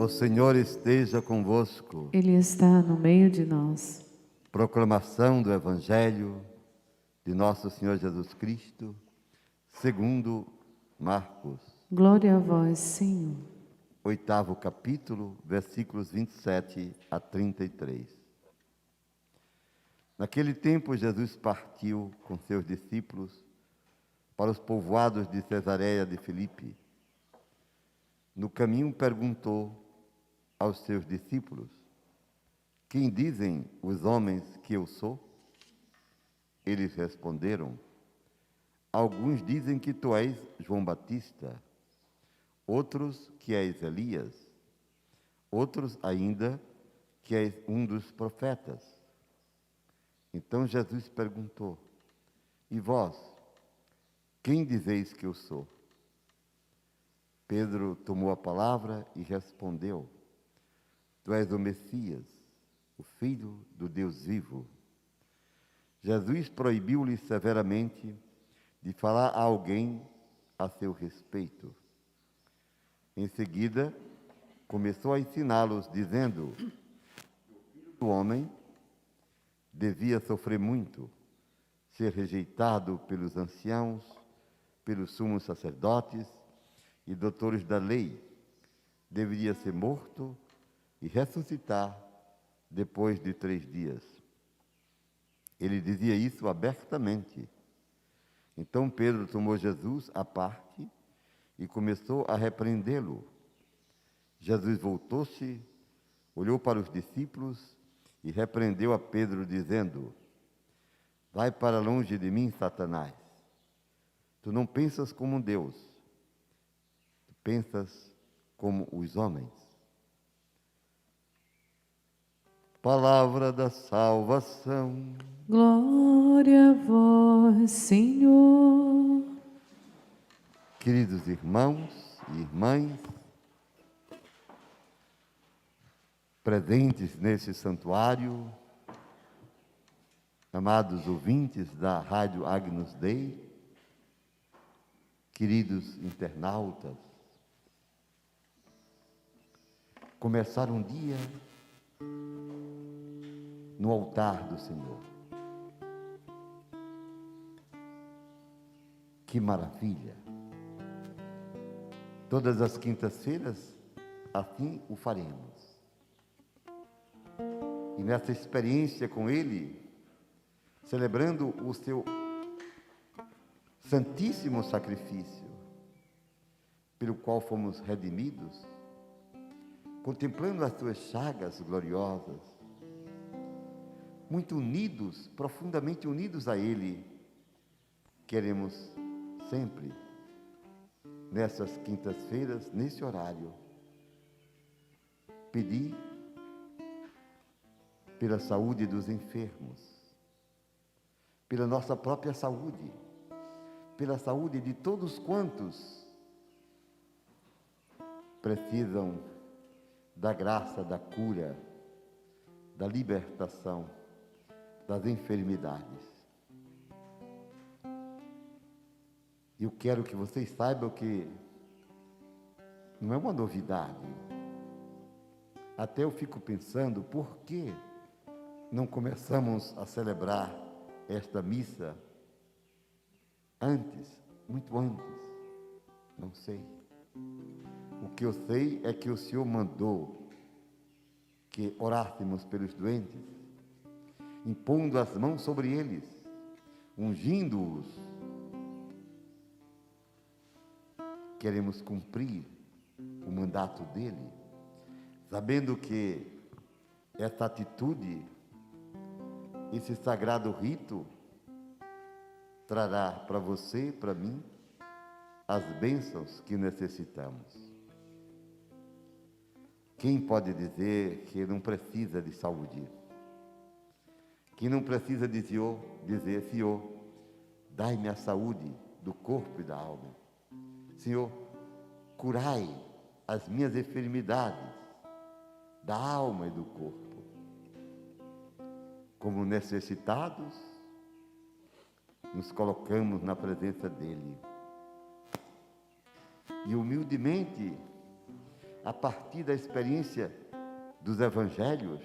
O Senhor esteja convosco. Ele está no meio de nós. Proclamação do Evangelho de Nosso Senhor Jesus Cristo, segundo Marcos. Glória a vós, Senhor. 8º capítulo, versículos 27 a 33. Naquele tempo, Jesus partiu com seus discípulos para os povoados de Cesareia de Filipe. No caminho perguntou aos seus discípulos: quem dizem os homens que eu sou? Eles responderam: alguns dizem que tu és João Batista, outros que és Elias, outros ainda que és um dos profetas. Então Jesus perguntou: e vós, quem dizeis que eu sou? Pedro tomou a palavra e respondeu: tu és o Messias, o Filho do Deus vivo. Jesus proibiu-lhe severamente de falar a alguém a seu respeito. Em seguida, começou a ensiná-los, dizendo: o homem devia sofrer muito, ser rejeitado pelos anciãos, pelos sumos sacerdotes e doutores da lei, deveria ser morto e ressuscitar depois de 3 dias. Ele dizia isso abertamente. Então Pedro tomou Jesus à parte e começou a repreendê-lo. Jesus voltou-se, olhou para os discípulos e repreendeu a Pedro, dizendo: vai para longe de mim, Satanás. Tu não pensas como Deus, tu pensas como os homens. Palavra da salvação. Glória a vós, Senhor. Queridos irmãos e irmãs, presentes nesse santuário, amados ouvintes da Rádio Agnus Dei, queridos internautas, começar um dia no altar do Senhor. Que maravilha! Todas as quintas-feiras, assim o faremos. E nessa experiência com Ele, celebrando o seu santíssimo sacrifício, pelo qual fomos redimidos, contemplando as suas chagas gloriosas, muito unidos, profundamente unidos a Ele, queremos sempre, nessas quintas-feiras, nesse horário, pedir pela saúde dos enfermos, pela nossa própria saúde, pela saúde de todos quantos precisam da graça, da cura, da libertação das enfermidades. Eu quero que vocês saibam que não é uma novidade. Até eu fico pensando, por que não começamos a celebrar esta missa antes, muito antes? Não sei. O que eu sei é que o Senhor mandou que orássemos pelos doentes, impondo as mãos sobre eles, ungindo-os. Queremos cumprir o mandato dele, sabendo que essa atitude, esse sagrado rito, trará para você e para mim as bênçãos que necessitamos. Quem pode dizer que não precisa de saúde? Que não precisa dizer, Senhor, dai-me a saúde do corpo e da alma. Senhor, curai as minhas enfermidades da alma e do corpo. Como necessitados, nos colocamos na presença dele. E humildemente a partir da experiência dos evangelhos,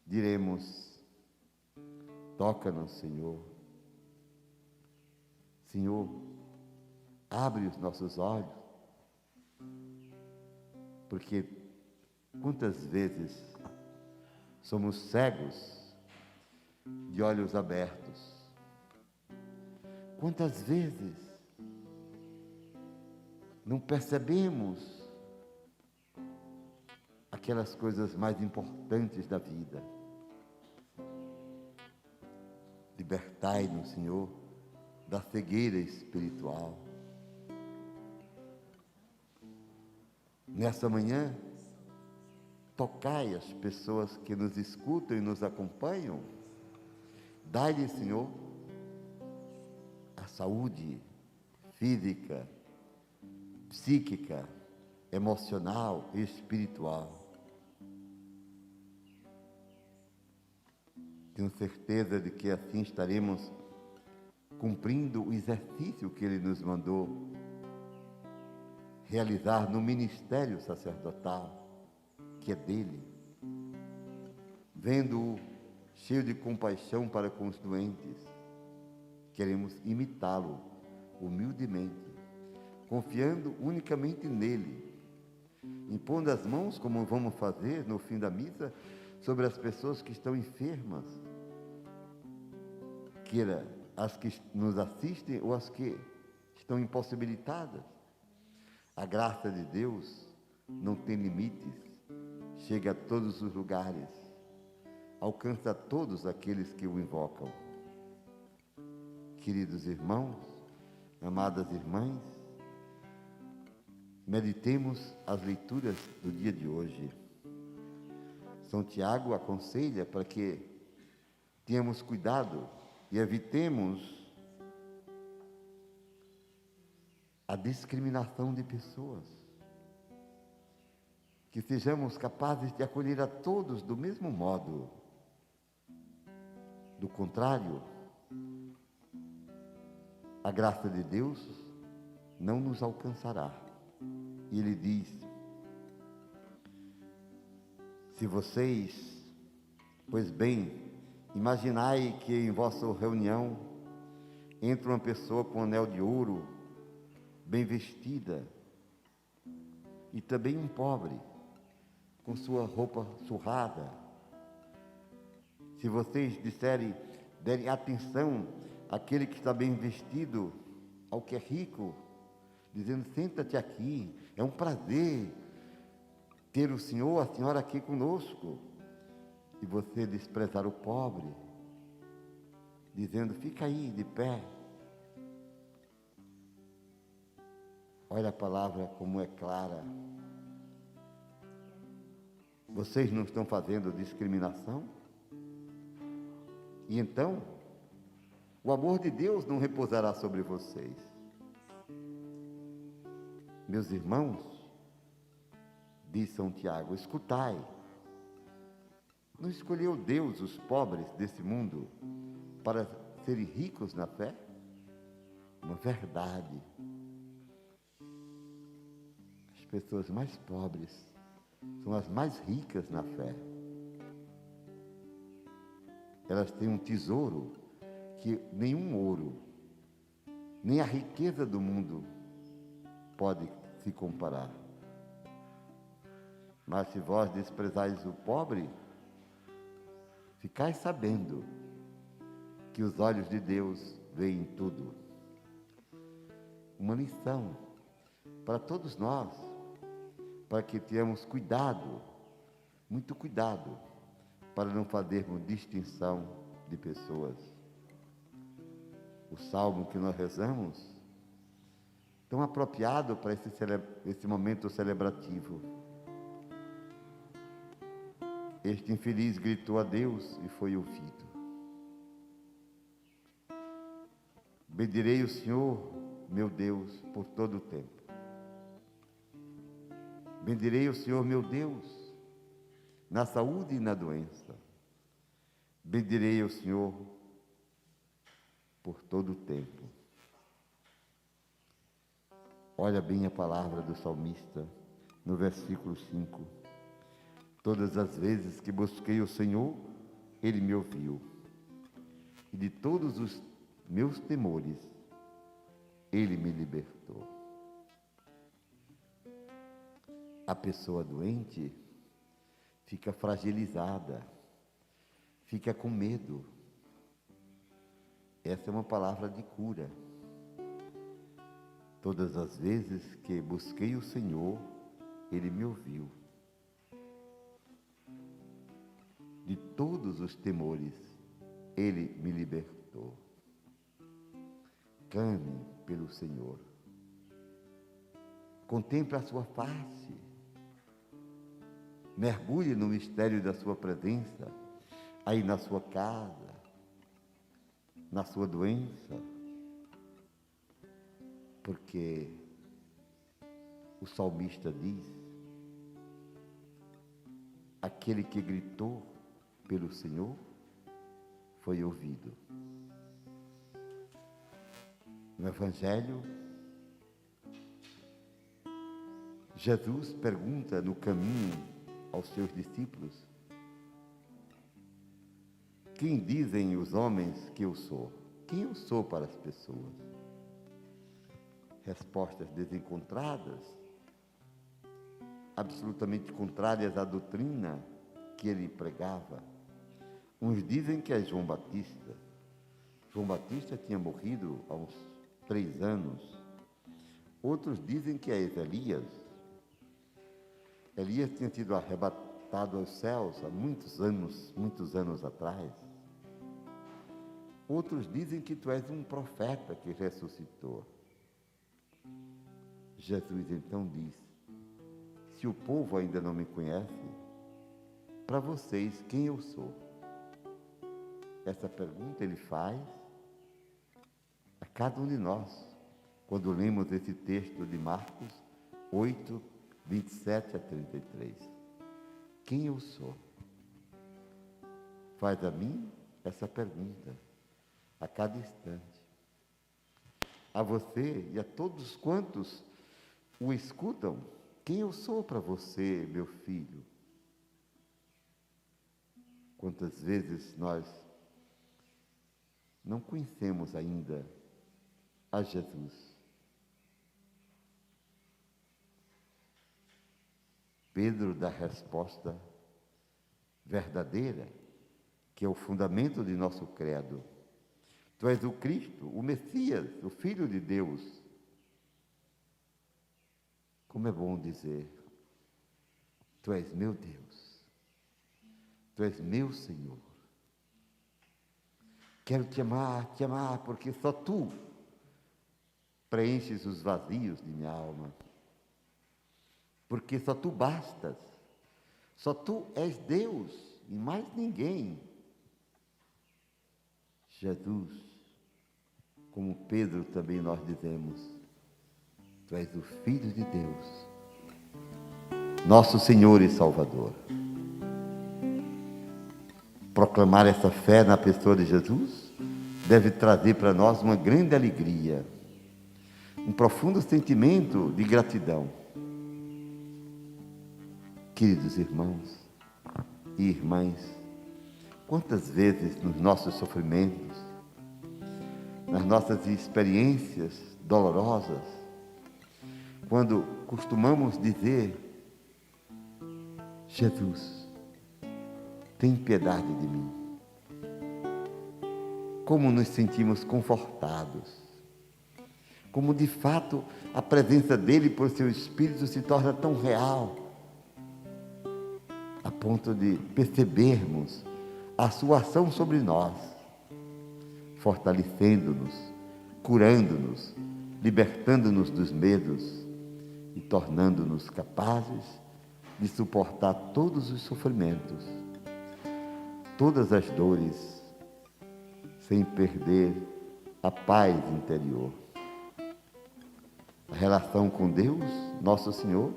diremos: toca-nos, Senhor. Senhor, abre os nossos olhos, porque quantas vezes somos cegos de olhos abertos? Quantas vezes não percebemos aquelas coisas mais importantes da vida? Libertai-nos, Senhor, da cegueira espiritual. Nessa manhã, tocai as pessoas que nos escutam e nos acompanham. Dai-lhes, Senhor, a saúde física, psíquica, emocional e espiritual. Tenho certeza de que assim estaremos cumprindo o exercício que Ele nos mandou realizar no ministério sacerdotal, que é dele, vendo-o cheio de compaixão para com os doentes. Queremos imitá-lo humildemente, confiando unicamente nele, impondo as mãos, como vamos fazer no fim da missa, sobre as pessoas que estão enfermas, queira as que nos assistem ou as que estão impossibilitadas. A graça de Deus não tem limites, chega a todos os lugares, alcança a todos aqueles que o invocam. Queridos irmãos, amadas irmãs, meditemos as leituras do dia de hoje. São Tiago aconselha para que tenhamos cuidado e evitemos a discriminação de pessoas. Que sejamos capazes de acolher a todos do mesmo modo. Do contrário, a graça de Deus não nos alcançará. E Ele diz: se vocês, pois bem, imaginai que em vossa reunião entra uma pessoa com um anel de ouro, bem vestida, e também um pobre, com sua roupa surrada. Se vocês derem atenção àquele que está bem vestido, ao que é rico, dizendo: senta-te aqui, é um prazer ter o senhor, a senhora aqui conosco. E você desprezar o pobre, dizendo: fica aí de pé. Olha a palavra como é clara. Vocês não estão fazendo discriminação? E então, o amor de Deus não repousará sobre vocês. Meus irmãos, diz São Tiago, escutai. Não escolheu Deus os pobres desse mundo para serem ricos na fé? Uma verdade. As pessoas mais pobres são as mais ricas na fé. Elas têm um tesouro que nenhum ouro, nem a riqueza do mundo pode se comparar. Mas se vós desprezais o pobre, ficai sabendo que os olhos de Deus veem tudo. Uma lição para todos nós, para que tenhamos cuidado, muito cuidado, para não fazermos distinção de pessoas. O salmo que nós rezamos, tão apropriado para esse momento celebrativo. Este infeliz gritou a Deus e foi ouvido. Bendirei o Senhor, meu Deus, por todo o tempo. Bendirei o Senhor, meu Deus, na saúde e na doença. Bendirei o Senhor por todo o tempo. Olha bem a palavra do salmista. no versículo 5. Todas as vezes que busquei o Senhor, Ele me ouviu. E de todos os meus temores, Ele me libertou. A pessoa doente fica fragilizada, fica com medo. Essa é uma palavra de cura. Todas as vezes que busquei o Senhor, Ele me ouviu. De todos os temores, Ele me libertou. Clame pelo Senhor. Contemple a sua face. Mergulhe no mistério da sua presença, aí na sua casa, na sua doença. Porque o salmista diz: aquele que gritou pelo Senhor foi ouvido. No Evangelho, Jesus pergunta no caminho aos seus discípulos: quem dizem os homens que eu sou? Quem eu sou para as pessoas? Respostas desencontradas, absolutamente contrárias à doutrina que ele pregava. Uns dizem que é João Batista. João Batista tinha morrido há uns 3 anos. Outros dizem que é Elias. Elias tinha sido arrebatado aos céus há muitos anos atrás. Outros dizem que tu és um profeta que ressuscitou. Jesus então diz: se o povo ainda não me conhece, para vocês quem eu sou? Essa pergunta ele faz a cada um de nós, quando lemos esse texto de Marcos 8, 27 a 33. Quem eu sou? Faz a mim essa pergunta a cada instante. A você e a todos quantos o escutam: quem eu sou para você, meu filho? Quantas vezes nós não conhecemos ainda a Jesus? Pedro dá a resposta verdadeira, que é o fundamento de nosso credo. Tu és o Cristo, o Messias, o Filho de Deus. Como é bom dizer: tu és meu Deus, tu és meu Senhor. Quero te amar, porque só tu preenches os vazios de minha alma. Porque só tu bastas, só tu és Deus e mais ninguém. Jesus, como Pedro também nós dizemos, tu és o Filho de Deus, nosso Senhor e Salvador. Proclamar essa fé na pessoa de Jesus deve trazer para nós uma grande alegria, um profundo sentimento de gratidão. Queridos irmãos e irmãs, quantas vezes nos nossos sofrimentos, nas nossas experiências dolorosas, quando costumamos dizer: Jesus, tem piedade de mim. Como nos sentimos confortados, como de fato a presença dele por seu Espírito se torna tão real, a ponto de percebermos a sua ação sobre nós, fortalecendo-nos, curando-nos, libertando-nos dos medos e tornando-nos capazes de suportar todos os sofrimentos, todas as dores, sem perder a paz interior. A relação com Deus, nosso Senhor,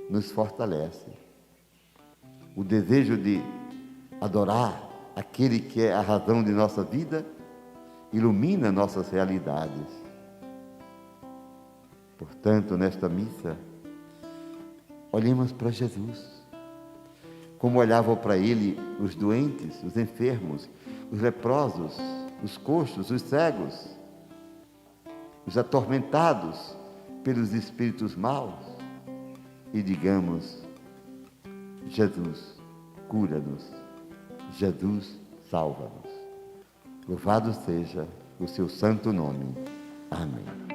nos fortalece. O desejo de adorar aquele que é a razão de nossa vida ilumina nossas realidades. Portanto, nesta missa, Olhemos para Jesus, como olhavam para Ele os doentes, os enfermos, os leprosos, os coxos, os cegos, os atormentados pelos espíritos maus, e digamos: Jesus, cura-nos, Jesus, salva-nos. Louvado seja o seu santo nome. Amém.